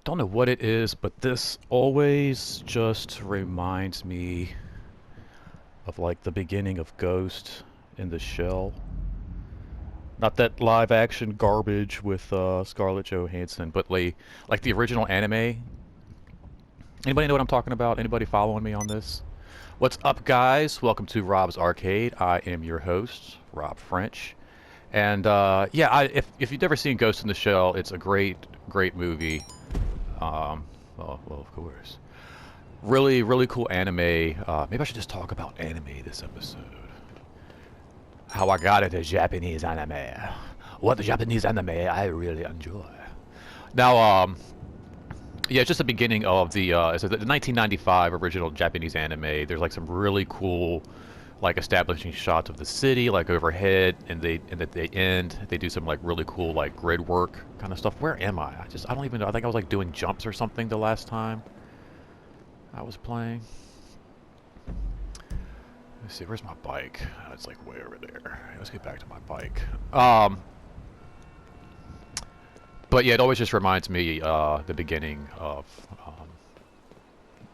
don't know what it is, but this always just reminds me of like the beginning of Ghost in the Shell. Not that live action garbage with Scarlett Johansson, but like the original anime. Anybody know what I'm talking about? Anybody following me on this? What's up, guys? Welcome to Rob's Arcade. I am your host, Rob French. And yeah, if you've never seen Ghost in the Shell, it's a great movie. Well, of course. Really cool anime. Maybe I should just talk about anime this episode. How I got into Japanese anime. What Japanese anime I really enjoy. Now, yeah, it's just the beginning of the 1995 original Japanese anime. There's like some really cool, like establishing shots of the city, like overhead, and at the end they do some like really cool like grid work kind of stuff. Where am I? I don't even know. I think I was like doing jumps or something the last time I was playing. Let's see, where's my bike? It's like way over there. Let's get back to my bike. But yeah, it always just reminds me the beginning of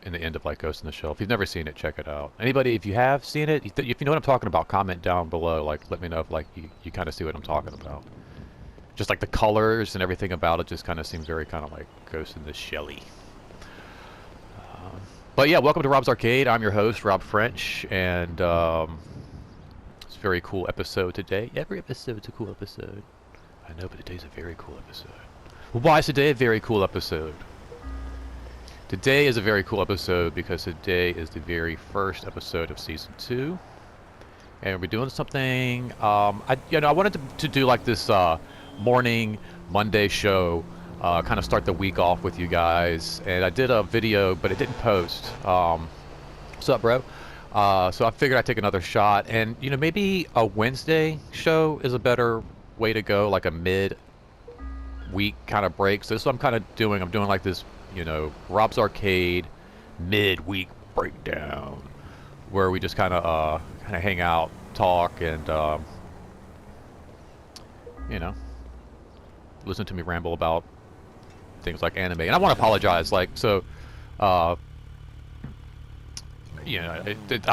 in the end of like Ghost in the Shell. If you've never seen it, check it out. Anybody, if you have seen it, if you know what I'm talking about, comment down below. Like, let me know if like you kind of see what I'm talking about. Just like the colors and everything about it just kind of seems very kind of like Ghost in the Shelly. But yeah, welcome to Rob's Arcade. I'm your host, Rob French, and it's a very cool episode today. Every episode's a cool episode. I know, but today's a very cool episode. Well, why is today a very cool episode? Today is a very cool episode because today is the very first episode of season 2, and we're doing something. I wanted to do like this morning Monday show, kind of start the week off with you guys, and I did a video, but it didn't post. What's up, bro? So I figured I'd take another shot, and maybe a Wednesday show is a better way to go, like a mid-week kind of break. So this is what I'm kind of doing. I'm doing like this, Rob's Arcade mid-week breakdown, where we just kind of hang out, talk, and listen to me ramble about things like anime. And I want to apologize, like, so I'm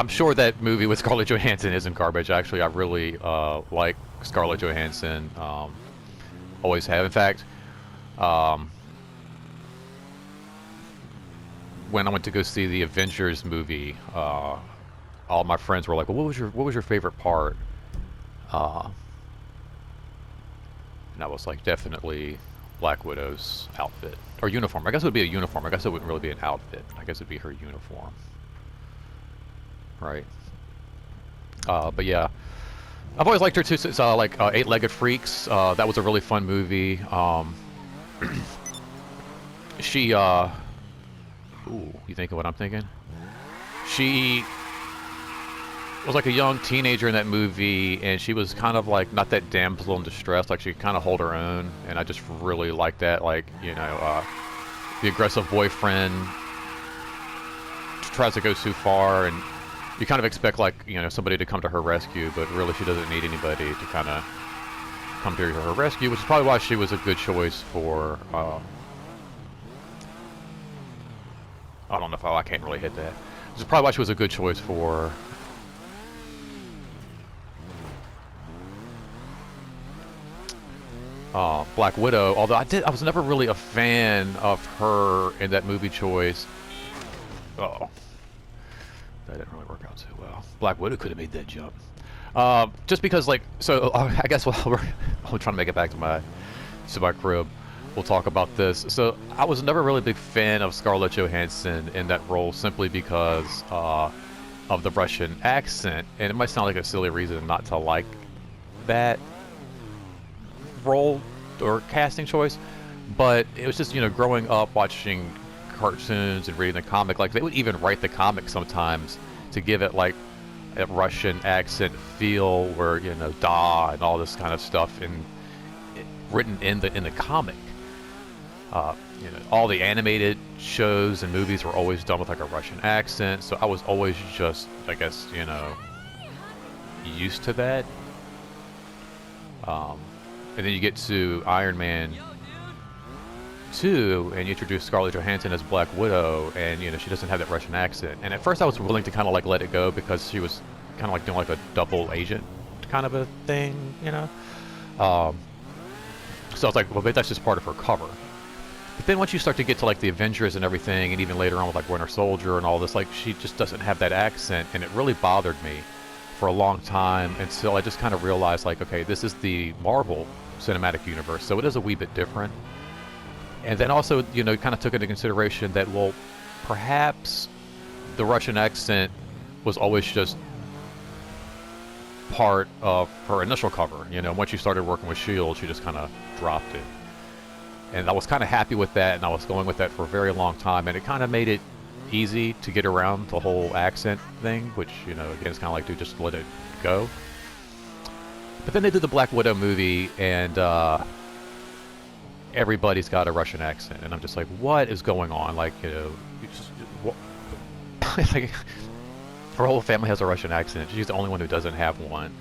sure that movie with Scarlett Johansson isn't garbage. Actually, I really like Scarlett Johansson. Always have. In fact, when I went to go see the Avengers movie, all my friends were like, "Well, what was your favorite part?" And I was like, definitely Black Widow's outfit or uniform. I guess it would be a uniform. I guess it wouldn't really be an outfit. I guess it'd be her uniform, right? But yeah, I've always liked her too. Since like Eight-Legged Freaks. That was a really fun movie. She ooh, you thinking what I'm thinking? She was like a young teenager in that movie, and she was kind of like not that damsel in distress. Like she could kind of hold her own, and I just really like that. Like the aggressive boyfriend tries to go too far, and you kind of expect like somebody to come to her rescue, but really she doesn't need anybody to kind of come to her rescue, which is probably why she was a good choice for. I don't know if I can't really hit that. Which is probably why she was a good choice for. Black Widow, although I was never really a fan of her in that movie choice. Oh, that didn't really work out too well. Black Widow could have made that jump. Just because, like, so I guess while we're trying to make it back to my crib, we'll talk about this. So I was never really a big fan of Scarlett Johansson in that role, simply because of the Russian accent, and it might sound like a silly reason not to like that role or casting choice, but it was just growing up watching cartoons and reading the comic, like they would even write the comic sometimes to give it like a Russian accent feel, where da and all this kind of stuff written in the comic. All the animated shows and movies were always done with like a Russian accent, so I was always just, I guess, used to that. And then you get to Iron Man 2, and you introduce Scarlett Johansson as Black Widow, and she doesn't have that Russian accent. And at first I was willing to kind of like let it go because she was kind of like doing like a double agent kind of a thing. Um, so I was like, well, maybe that's just part of her cover. But then once you start to get to like the Avengers and everything, and even later on with like Winter Soldier and all this, like she just doesn't have that accent, and it really bothered me for a long time until I just kind of realized like, okay, this is the Marvel Cinematic Universe, so it is a wee bit different. And then also, kind of took into consideration that, well, perhaps the Russian accent was always just part of her initial cover. Once you started working with S.H.I.E.L.D., she just kind of dropped it. And I was kind of happy with that, and I was going with that for a very long time, and it kind of made it easy to get around the whole accent thing, which, again, it's kind of like, dude, just let it go. But then they did the Black Widow movie, and everybody's got a Russian accent, and I'm just like, what is going on? Like, like, her whole family has a Russian accent. She's the only one who doesn't have one,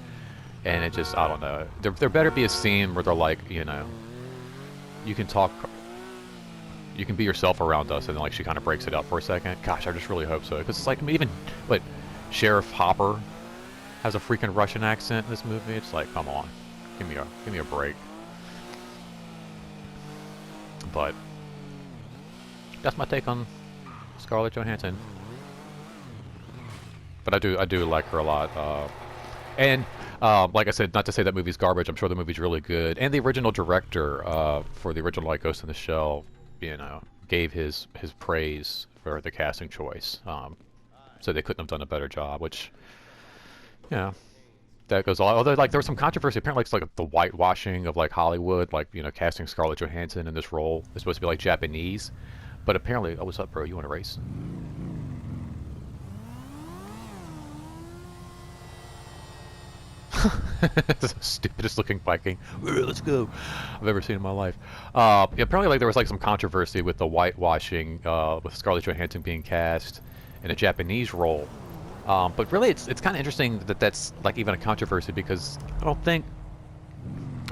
and it just, I don't know. There better be a scene where they're like, you can talk, you can be yourself around us, and then like she kind of breaks it up for a second. Gosh, I just really hope so, because it's like, even what Sheriff Hopper has a freaking Russian accent in this movie. It's like, come on, give me a break. But that's my take on Scarlett Johansson. But I do like her a lot. And like I said, not to say that movie's garbage. I'm sure the movie's really good. And the original director for the original like Ghost in the Shell, gave his praise for the casting choice. So they couldn't have done a better job. Which, that goes on. Although, like, there was some controversy. Apparently, it's like the whitewashing of like Hollywood, like casting Scarlett Johansson in this role is supposed to be like Japanese, but apparently, oh, what's up, bro? You want to race? It's the stupidest looking Viking. Let's go. I've ever seen in my life. Apparently, like there was like some controversy with the whitewashing, with Scarlett Johansson being cast in a Japanese role. But really, it's kind of interesting that that's like even a controversy, because I don't think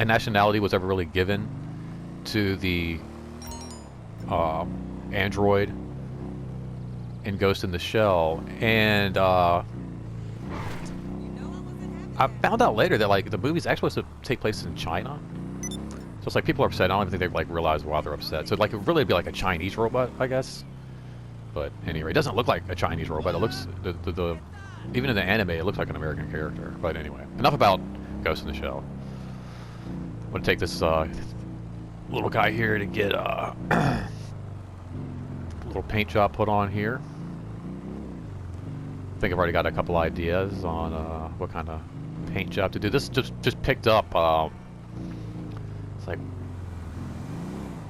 a nationality was ever really given to the android in Ghost in the Shell, and I found out later that like the movie's actually supposed to take place in China. So it's like people are upset. I don't even think they like realize why they're upset. So like it would really be like a Chinese robot, I guess. But anyway, it doesn't look like a Chinese robot. It looks the even in the anime, it looks like an American character. But anyway, enough about Ghost in the Shell. I'm gonna take this little guy here to get a little paint job put on here. I think I've already got a couple ideas on what kind of paint job to do. This just picked up. It's like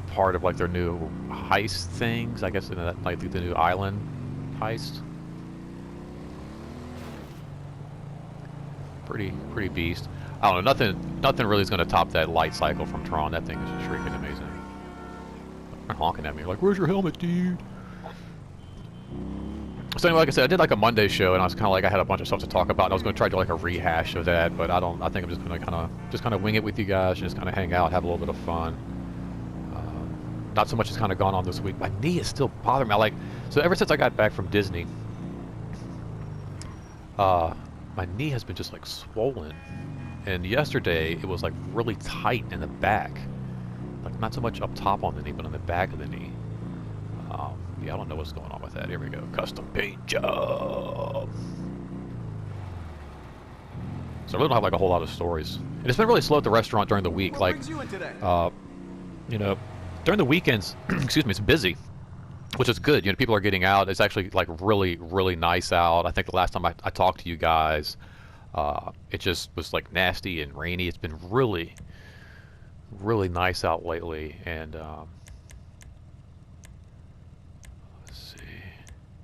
part of like their new heist things, I guess, like the new island heist. Pretty beast. I don't know, nothing really is going to top that light cycle from Tron. That thing is just freaking amazing. They're honking at me like, where's your helmet, dude? So anyway, like I said, I did like a Monday show, and I was kind of like, I had a bunch of stuff to talk about, and I was going to try to do like a rehash of that, but I think I'm just going to kind of wing it with you guys, just kind of hang out, have a little bit of fun. Not so much has kind of gone on this week. My knee is still bothering me. So ever since I got back from Disney, my knee has been just like swollen, and yesterday it was like really tight in the back, like not so much up top on the knee, but on the back of the knee. Yeah, I don't know what's going on with that. Here we go. Custom paint job. So I really don't have like a whole lot of stories. And it's been really slow at the restaurant during the week. Like, during the weekends, excuse me, it's busy, which is good. People are getting out. It's actually like really, really nice out. I think the last time I talked to you guys, it just was like nasty and rainy. It's been really, really nice out lately. And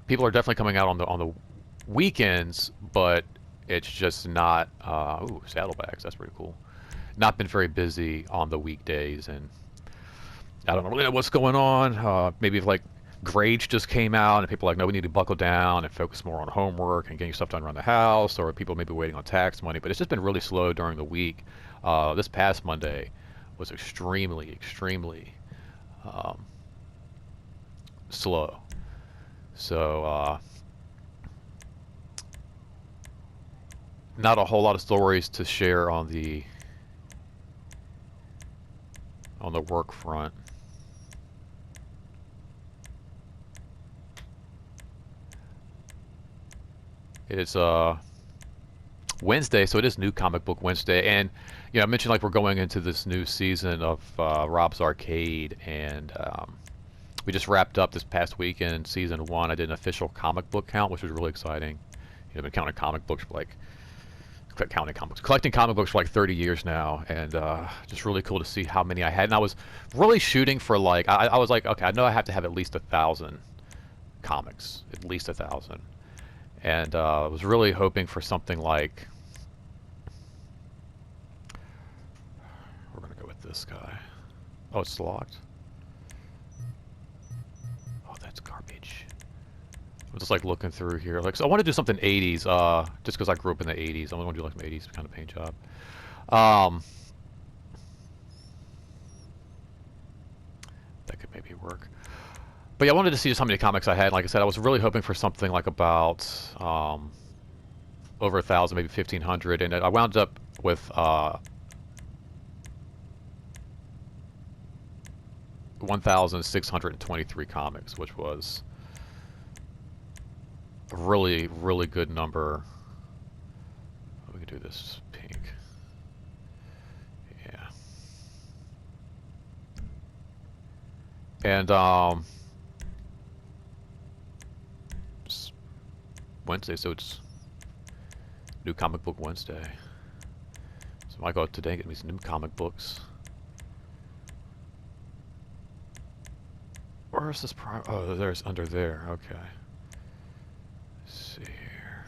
people are definitely coming out on the weekends, but it's just not. Ooh, saddlebags. That's pretty cool. Not been very busy on the weekdays, and I don't really know what's going on. Maybe if like grades just came out and people are like, no, we need to buckle down and focus more on homework and getting stuff done around the house, or people maybe waiting on tax money. But it's just been really slow during the week. This past Monday was extremely slow. So not a whole lot of stories to share on the work front. It is Wednesday, so it is New Comic Book Wednesday, and I mentioned like we're going into this new season of Rob's Arcade, and we just wrapped up this past weekend season 1. I did an official comic book count, which was really exciting. I've been counting comic books for collecting comic books for like 30 years now, and just really cool to see how many I had. And I was really shooting for like I was like, okay, I know I have to have at least 1,000 comics, at least 1,000, and I was really hoping for something like, we're gonna go with this guy. Oh, it's locked. Oh, that's garbage. I'm just like looking through here. Like, so I want to do something 80s, just because I grew up in the 80s. I want to do like some 80s kind of paint job. That could maybe work. But yeah, I wanted to see just how many comics I had. Like I said, I was really hoping for something like about over 1,000, maybe 1,500, and I wound up with 1,623 comics, which was a really, really good number. We can do this pink. Yeah. And it's Wednesday, so it's New Comic Book Wednesday. So I might go out today and get me some new comic books. Where is this prime? Oh, there's under there. Okay. Let's see here.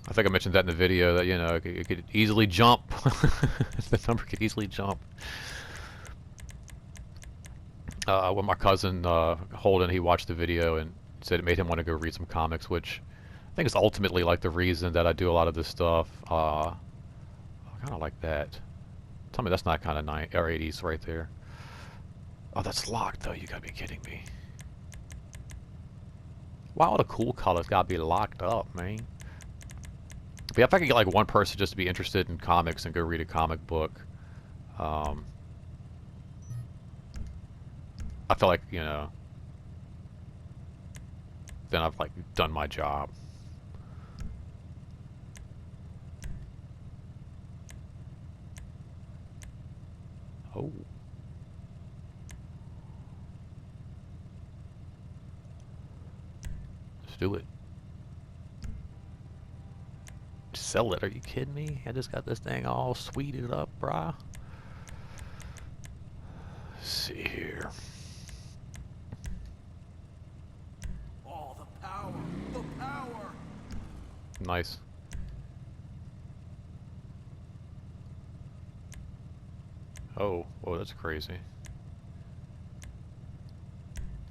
I think I mentioned that in the video that it could easily jump. The number could easily jump. When my cousin Holden, he watched the video and said it made him want to go read some comics, which I think is ultimately like the reason that I do a lot of this stuff. I kind of like that. Tell me that's not kind of 90s or 80s right there. Oh, that's locked though. You gotta be kidding me. Why all the cool colors gotta be locked up, man? But yeah, if I could get like one person just to be interested in comics and go read a comic book, I feel like, then I've like done my job. Oh. Let's do it. Sell it. Are you kidding me? I just got this thing all sweeted up, brah. Let's see here. Oh, the power! The power! Nice. Oh, whoa, that's crazy.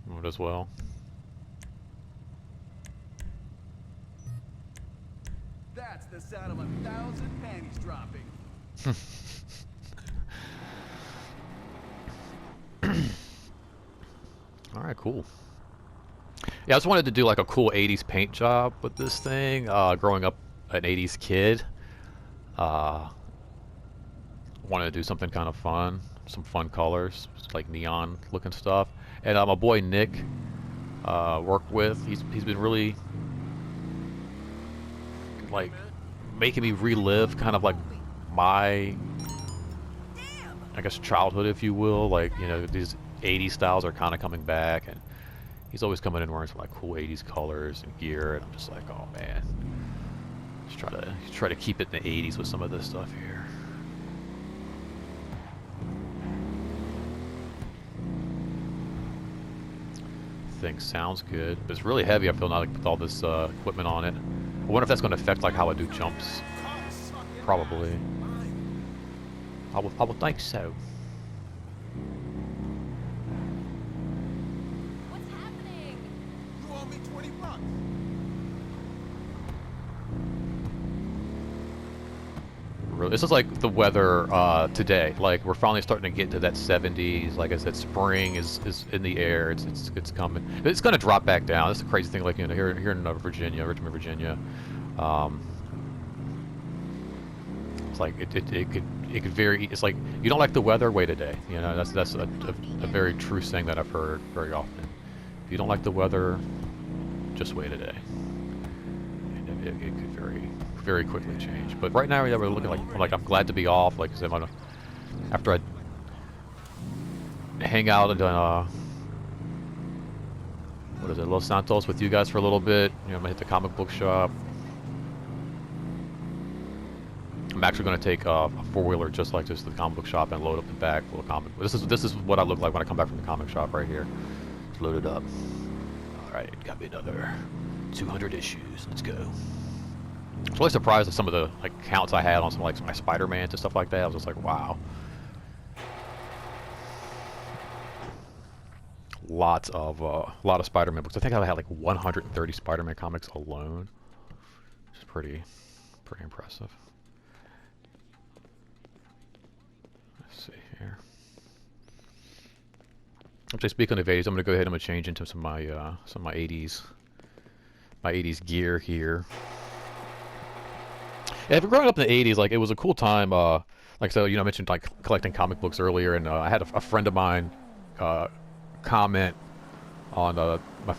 Moved as well. That's the sound of 1,000 panties dropping. Alright, cool. Yeah, I just wanted to do like a cool 80s paint job with this thing. Growing up an 80s kid, wanted to do something kind of fun, some fun colors, just like neon looking stuff. And my boy Nick, worked with, he's been really like making me relive kind of like my, I guess, childhood, if you will. Like, these 80s styles are kind of coming back, and he's always coming in wearing some like cool 80s colors and gear, and I'm just like, oh man, just try to keep it in the 80s with some of this stuff here. Thing sounds good, but it's really heavy. I feel now, like, with all this equipment on it. I wonder if that's going to affect like how I do jumps. Probably. I would think so. What's happening? You owe me $20. This is like the weather today. Like we're finally starting to get to that 70s. Like I said, spring is in the air. It's coming. It's gonna drop back down. That's the crazy thing. Like here in Virginia, Richmond, Virginia, um, it's like it could vary. It's like you don't like the weather, wait a day. You know, that's a very true saying that I've heard very often. If you don't like the weather, just wait a day. And it could very quickly change. But right now, yeah, we're looking like I'm glad to be off. Like I said, after I hang out and what is it, Los Santos with you guys for a little bit. You know, I'm gonna hit the comic book shop. I'm actually going to take a four-wheeler just like this to the comic book shop and load up the back full of comic books. This is what I look like when I come back from the comic shop right here. It's loaded up. All right, got me another 200 issues. Let's go. I was really surprised at some of the counts I had on some my Spider-Mans and stuff like that. I was just like, wow. Lot of Spider-Man books. I think I had like 130 Spider-Man comics alone. Which is pretty impressive. See here. Actually, speaking of 80s, I'm gonna go ahead and change into some of my 80s gear here. Yeah, growing up in the 80s, like it was a cool time. Like so, you know, I mentioned like collecting comic books earlier, and I had a friend of mine comment on my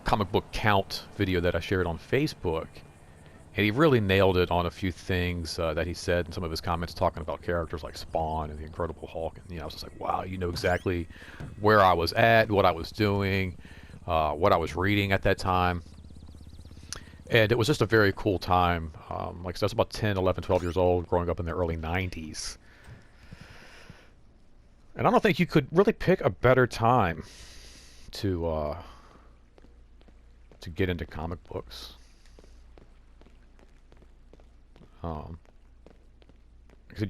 comic book count video that I shared on Facebook. And he really nailed it on a few things that he said in some of his comments, talking about characters like Spawn and the Incredible Hulk. And you know, I was just like, wow, you know exactly where I was at, what I was doing, what I was reading at that time. And it was just a very cool time. Like so I was about 10, 11, 12 years old, growing up in the early 90s. And I don't think you could really pick a better time to get into comic books.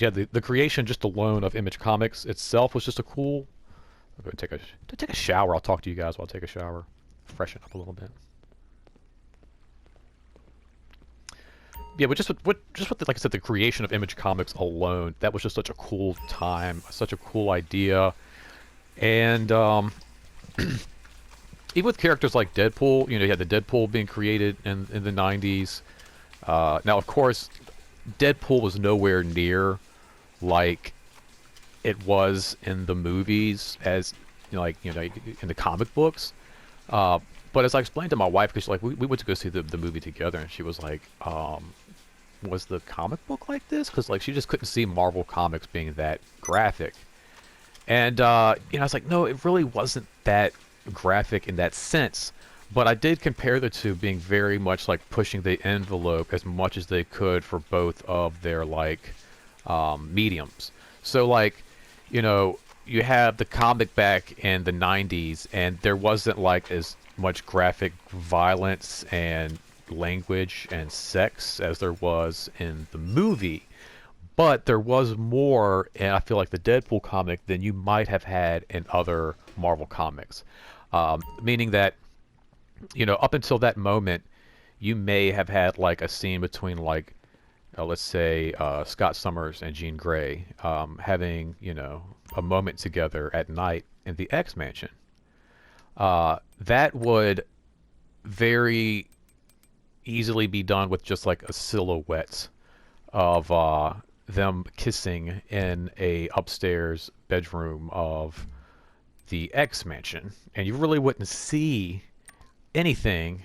Yeah, the creation just alone of Image Comics itself was just a cool. I'm going to take a shower. I'll talk to you guys while I take a shower, freshen up a little bit. Yeah, but just with like I said, the creation of Image Comics alone, that was just such a cool time, such a cool idea, and even with characters like Deadpool, you know, you had the Deadpool being created in the 90s. Now, of course, Deadpool was nowhere near like it was in the movies, as you know, like in the comic books. But as I explained to my wife, because like we went to go see the movie together, and she was like, "Was the comic book like this?" Because like she just couldn't see Marvel Comics being that graphic. And you know, I was like, "No, it really wasn't that graphic in that sense." But I did compare the two being very much like pushing the envelope as much as they could for both of their like mediums. So like, you know, you have the comic back in the 90s, and there wasn't like as much graphic violence and language and sex as there was in the movie. But there was more, and I feel like the Deadpool comic, than you might have had in other Marvel comics. Meaning that, you know, up until that moment, you may have had like a scene between like, let's say, Scott Summers and Jean Grey having, you know, a moment together at night in the X Mansion. That would very easily be done with just like a silhouette of them kissing in a upstairs bedroom of the X Mansion, and you really wouldn't see anything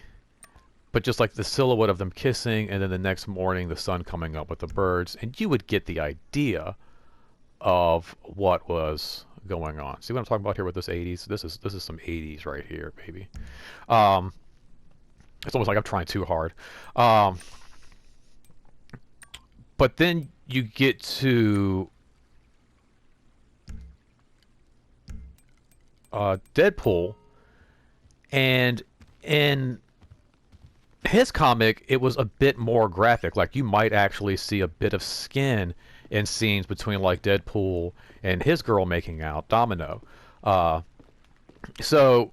but just like the silhouette of them kissing, and then the next morning the sun coming up with the birds, and you would get the idea of what was going on. See what I'm talking about here with this 80s? This is some 80s right here, baby. It's almost like I'm trying too hard. But then you get to Deadpool, and in his comic, it was a bit more graphic. Like you might actually see a bit of skin in scenes between like Deadpool and his girl making out, Domino. So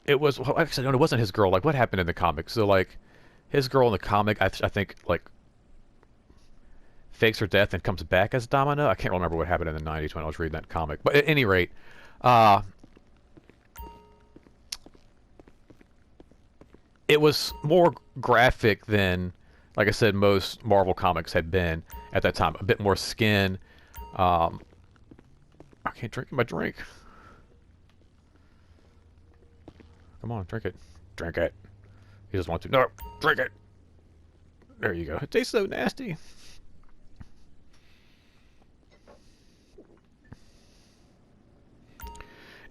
it was, well, actually, no, it wasn't his girl. Like what happened in the comic? So like his girl in the comic, I think like fakes her death and comes back as Domino. I can't remember what happened in the '90s when I was reading that comic. But at any rate, uh, it was more graphic than, like I said, most Marvel comics had been at that time. A bit more skin. Um, I can't drink my drink. Come on, drink it. Drink it. He doesn't want to. No, drink it. There you go. It tastes so nasty.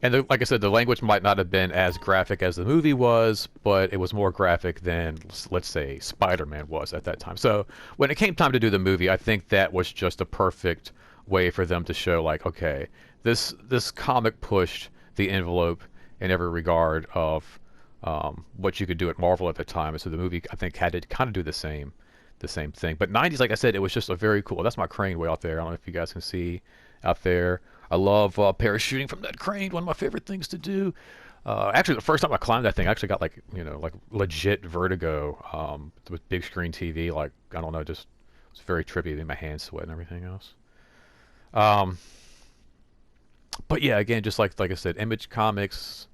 And like I said, the language might not have been as graphic as the movie was, but it was more graphic than, let's say, Spider-Man was at that time. So when it came time to do the movie, I think that was just a perfect way for them to show, like, okay, this comic pushed the envelope in every regard of what you could do at Marvel at the time. And so the movie, I think, had to kind of do the same thing. But '90s, like I said, it was just a very cool. That's my crane way out there. I don't know if you guys can see out there. I love parachuting from that crane. One of my favorite things to do. Actually, the first time I climbed that thing, I actually got like like legit vertigo with big screen TV. Like I don't know, just it was very trippy. Made my hands sweat and everything else. Um, but yeah, again, just like I said, Image Comics.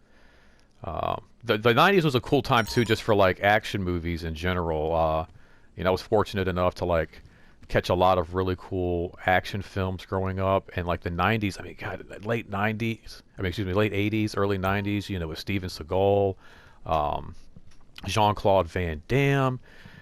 The '90s was a cool time too, just for like action movies in general. I was fortunate enough to like catch a lot of really cool action films growing up, and like the '90s. I mean, God, late '90s. I mean, excuse me, late '80s, early '90s. With Steven Seagal, um, Jean-Claude Van Damme.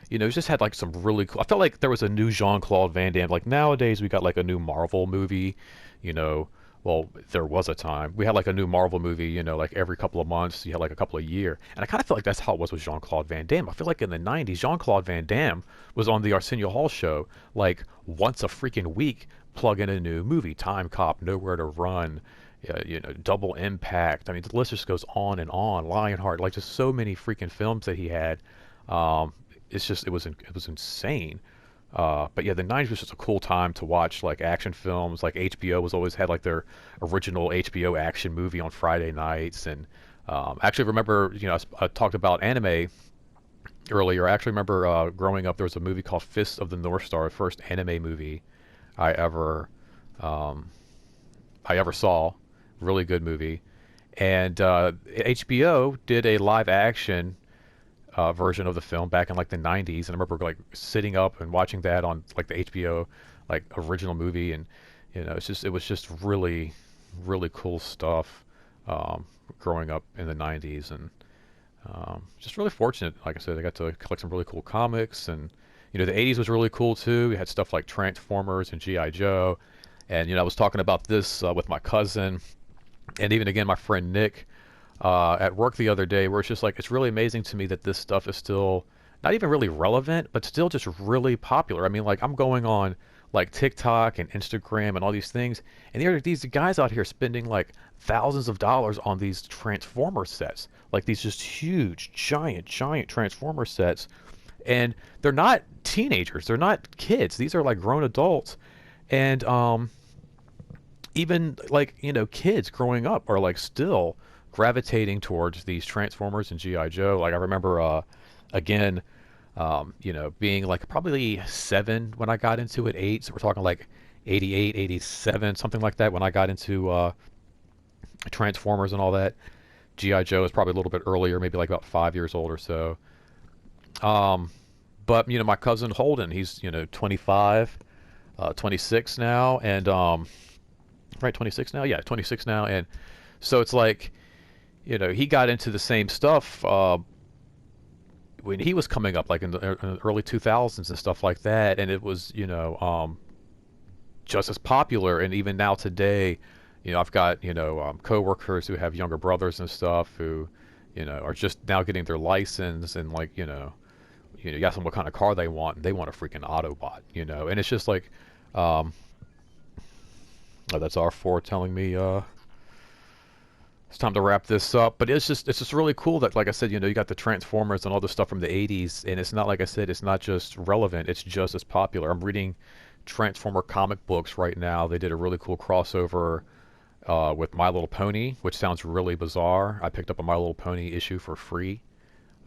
It just had like some really cool. I felt like there was a new Jean-Claude Van Damme. Like nowadays, we got like a new Marvel movie. You know, well, there was a time we had like a new Marvel movie. Like every couple of months, you had like a couple a year, and I kind of feel like that's how it was with Jean-Claude Van Damme. I feel like in the '90s, Jean-Claude Van Damme was on the Arsenio Hall show like once a freaking week, plug in a new movie. Time Cop, Nowhere to Run. Double Impact. I mean, the list just goes on and on. Lionheart, like just so many freaking films that he had. Um, it was insane. But yeah, the '90s was just a cool time to watch like action films. Like HBO was always had like their original HBO action movie on Friday nights, and I actually remember I talked about anime earlier. I actually remember growing up there was a movie called Fist of the North Star, the first anime movie I ever um, I ever saw. Really good movie, and HBO did a live action version of the film back in like the '90s, and I remember like sitting up and watching that on like the HBO like original movie, and it was just really really cool stuff growing up in the '90s, and just really fortunate. Like I said, I got to collect some really cool comics, and the '80s was really cool too. We had stuff like Transformers and GI Joe, and I was talking about this with my cousin, and even again my friend Nick at work the other day, where it's just like it's really amazing to me that this stuff is still not even really relevant, but still just really popular. I mean, like I'm going on like TikTok and Instagram and all these things, and there are these guys out here spending like thousands of dollars on these Transformer sets, like these just huge, giant Transformer sets, and they're not teenagers, they're not kids, these are like grown adults, and even like kids growing up are like still gravitating towards these Transformers and GI Joe. Like I remember again being like probably 7 when I got into it, 8, so we're talking like 88, 87, something like that, when I got into Transformers and all that. GI Joe is probably a little bit earlier, maybe like about 5 years old or so. um but my cousin Holden, he's 25, 26 now, and right, 26 now, yeah, 26 now, and so it's like he got into the same stuff when he was coming up, like in the early 2000s and stuff like that, and it was just as popular. And even now today, I've got coworkers who have younger brothers and stuff who are just now getting their license, and like you ask them what kind of car they want, and they want a freaking Autobot, and it's just like oh, that's R4 telling me it's time to wrap this up. But it's just really cool that, like I said, you got the Transformers and all the stuff from the '80s, and it's not, like I said, it's not just relevant, it's just as popular. I'm reading Transformer comic books right now. They did a really cool crossover with My Little Pony, which sounds really bizarre. I picked up a My Little Pony issue for free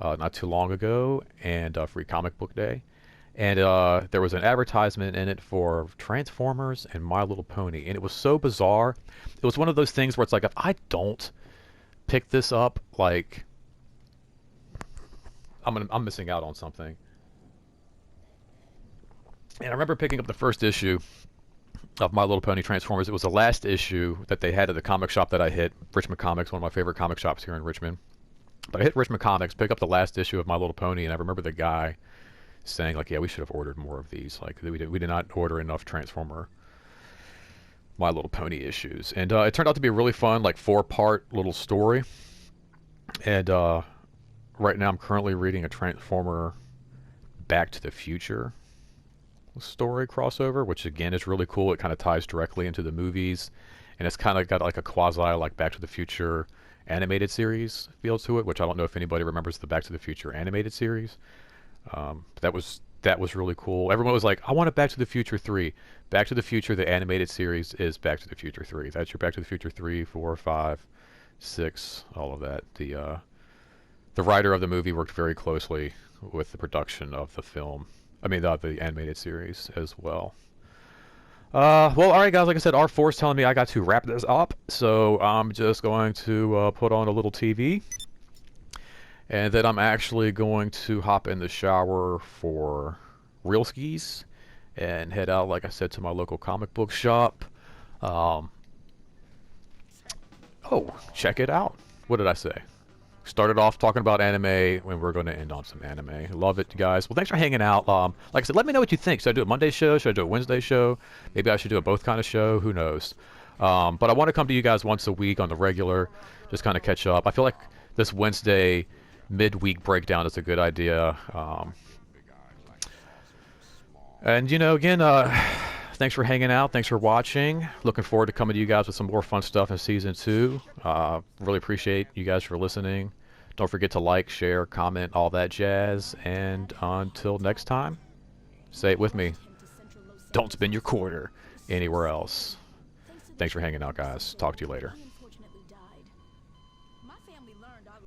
not too long ago, and Free Comic Book Day. And there was an advertisement in it for Transformers and My Little Pony, and it was so bizarre. It was one of those things where it's like, if I don't pick this up, like I'm missing out on something. And I remember picking up the first issue of My Little Pony Transformers. It was the last issue that they had at the comic shop that I hit, Richmond Comics, one of my favorite comic shops here in Richmond. But I hit Richmond Comics, pick up the last issue of My Little Pony, and I remember the guy saying, like, yeah, we should have ordered more of these. Like, we did not order enough Transformer My Little Pony issues. And it turned out to be a really fun, like, 4-part little story. And right now I'm currently reading a Transformer Back to the Future story crossover, which again is really cool. It kind of ties directly into the movies, and it's kind of got like a quasi like Back to the Future animated series feel to it, which I don't know if anybody remembers the Back to the Future animated series. That was really cool. Everyone was like, I want a Back to the Future 3. Back to the Future, the animated series, is Back to the Future 3. That's your Back to the Future 3, 4, 5, 6, all of that. The writer of the movie worked very closely with the production of the film. I mean, the animated series as well. Well, alright guys, like I said, R4 is telling me I got to wrap this up, so I'm just going to put on a little TV, and then I'm actually going to hop in the shower for real skis, and head out, like I said, to my local comic book shop. Oh, check it out. What did I say? Started off talking about anime, and we're going to end on some anime. Love it, guys. Well, thanks for hanging out. Like I said, let me know what you think. Should I do a Monday show? Should I do a Wednesday show? Maybe I should do a both kind of show. Who knows? But I want to come to you guys once a week on the regular, just kind of catch up. I feel like this Wednesday midweek breakdown is a good idea. And, you know, again, thanks for hanging out. Thanks for watching. Looking forward to coming to you guys with some more fun stuff in Season 2. Really appreciate you guys for listening. Don't forget to like, share, comment, all that jazz. And until next time, say it with me. Don't spend your quarter anywhere else. Thanks for hanging out, guys. Talk to you later.